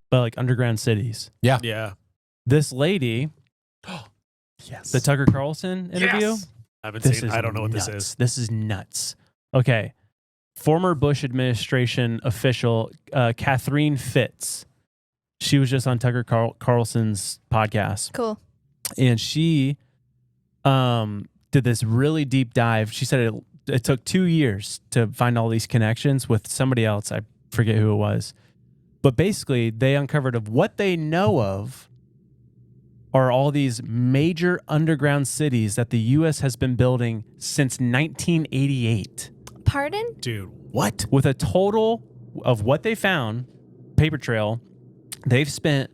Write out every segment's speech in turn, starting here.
but like underground cities. Yeah. Yeah. This lady, Yes. the Tucker Carlson interview. Yes. I haven't seen. I don't know what this is. This is nuts. Okay. Former Bush administration official Catherine Fitz. She was just on Tucker Carlson's podcast. Cool. And she did this really deep dive. She said it took 2 years to find all these connections with somebody else. I forget who it was. But basically, they uncovered of what they know of are all these major underground cities that the U.S. has been building since 1988. Pardon? Dude, what? With a total of what they found, paper trail, they've spent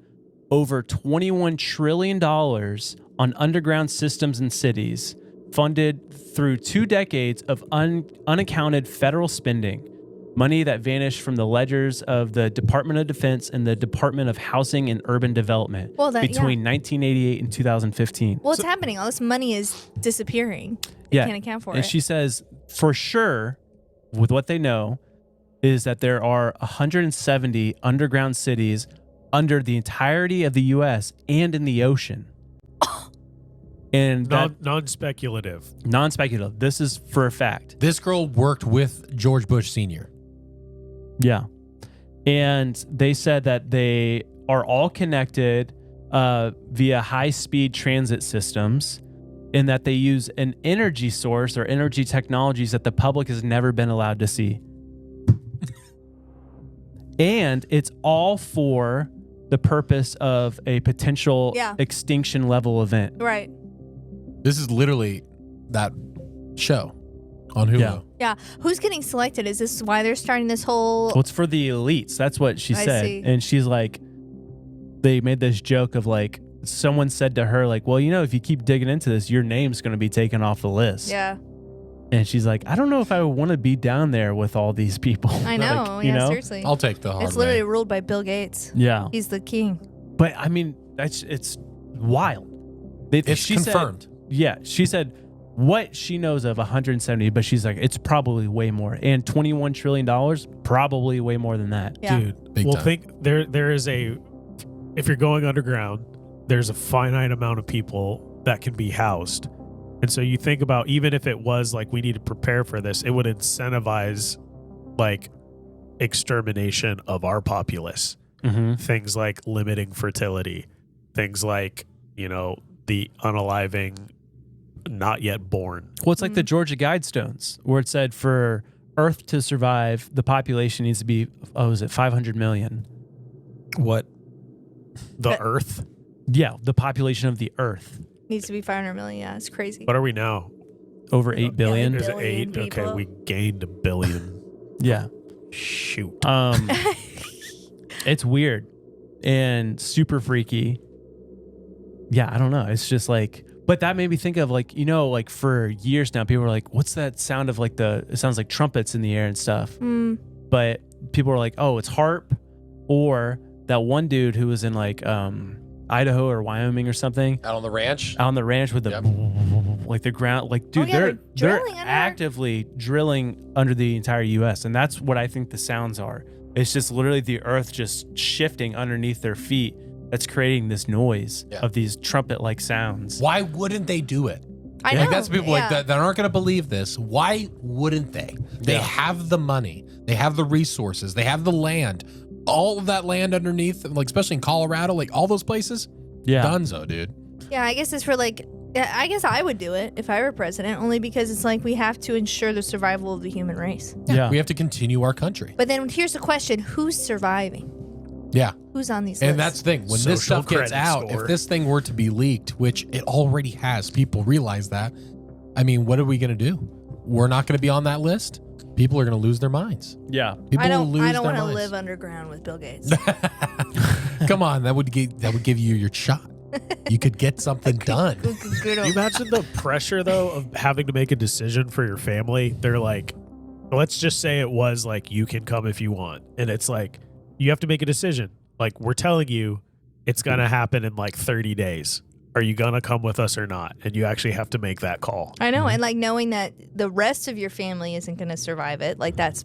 over $21 trillion on underground systems and cities, funded through 2 decades of unaccounted federal spending, money that vanished from the ledgers of the Department of Defense and the Department of Housing and Urban Development between 1988 and 2015. Well, it's happening. All this money is disappearing. They can't account for it. And she says, for sure, with what they know, is that there are 170 underground cities under the entirety of the U.S. and in the ocean. And non-speculative. Non-speculative. This is for a fact. This girl worked with George Bush Sr. Yeah. And they said that they are all connected via high-speed transit systems, and that they use an energy source or energy technologies that the public has never been allowed to see. And it's all for the purpose of a potential extinction level event. Right. This is literally that show on Hulu. Yeah. Who's getting selected? Is this why they're starting this whole... Well, it's for the elites. That's what she said. see. And she's like, they made this joke of like, someone said to her, like, well, you know, if you keep digging into this, your name's going to be taken off the list. Yeah. And she's like, I don't know if I would want to be down there with all these people. I know. Like, you know? Seriously. I'll take the hard It's literally ruled by Bill Gates. Yeah. He's the king. But I mean, it's wild. It's confirmed. She said what she knows of 170, but she's like, it's probably way more. And $21 trillion, probably way more than that. Yeah. Dude, Big well, time. think there is if you're going underground, there's a finite amount of people that can be housed. And so you think about, even if it was like we need to prepare for this, it would incentivize like extermination of our populace. Mm-hmm. Things like limiting fertility, things like, you know, the unaliving not yet born. Well, it's like the Georgia Guidestones, where it said for Earth to survive, the population needs to be, 500 million? What? The Earth? Yeah, the population of the Earth. Needs to be 500 million. Yeah, it's crazy. What are we now? Over 8 billion. Is it billion 8? Okay, people. we gained 1 billion. Yeah. Shoot. It's weird and super freaky. Yeah, I don't know. It's just like, but that made me think of like, you know, like for years now, people were like, what's that sound of like it sounds like trumpets in the air and stuff. But people were like, oh, it's harp, or that one dude who was in like Idaho or Wyoming or something. Out on the ranch? Out on the ranch with the like the ground, like, dude, they're actively drilling under the entire US. And that's what I think the sounds are. It's just literally the earth just shifting underneath their feet. That's creating this noise of these trumpet-like sounds. Why wouldn't they do it? I know. Like, that's people like that aren't going to believe this. Why wouldn't they? They have the money. They have the resources. They have the land. All of that land underneath, like especially in Colorado, like all those places. Yeah. Dunzo, dude. Yeah, I guess it's for like, I guess I would do it if I were president, only because it's like we have to ensure the survival of the human race. Yeah. We have to continue our country. But then here's the question: who's surviving? Yeah. Who's on these lists? And that's the thing. When this stuff gets out, if this thing were to be leaked, which it already has, people realize that. I mean, what are we going to do? We're not going to be on that list. People are going to lose their minds. Yeah. People will lose their minds. I don't want to live underground with Bill Gates. Come on, that would give you your shot. You could get something done. Can you imagine the pressure though of having to make a decision for your family? They're like, let's just say it was like, you can come if you want, and it's like you have to make a decision. Like, we're telling you it's going to happen in like 30 days. Are you going to come with us or not? And you actually have to make that call. I know. And like knowing that the rest of your family isn't going to survive it, like that's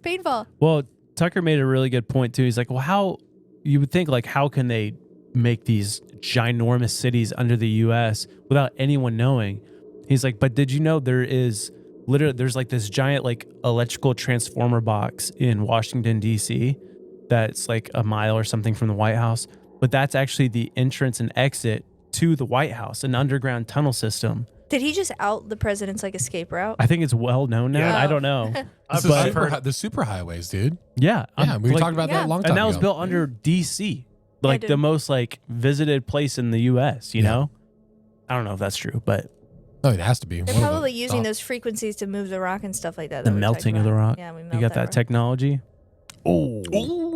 painful. Well, Tucker made a really good point too. He's like, well, you would think, like, how can they make these ginormous cities under the U.S. without anyone knowing? He's like, but did you know there's like this giant like electrical transformer box in Washington, D.C. that's like a mile or something from the White House, but that's actually the entrance and exit to the White House, an underground tunnel system. Did he just out the president's like escape route? I think it's well known now. Yeah. I don't know. This is the super highways, dude. Yeah. Yeah, we talked about that a long time and that ago. was built under D.C., like dude. the most like visited place in the U.S., you know? I don't know if that's true, but No, it has to be. They're One of probably the using top- those frequencies to melting stuff like that. the that we talked melting of the about. rock. Yeah, we melt You got that rock. technology? Oh. Ooh.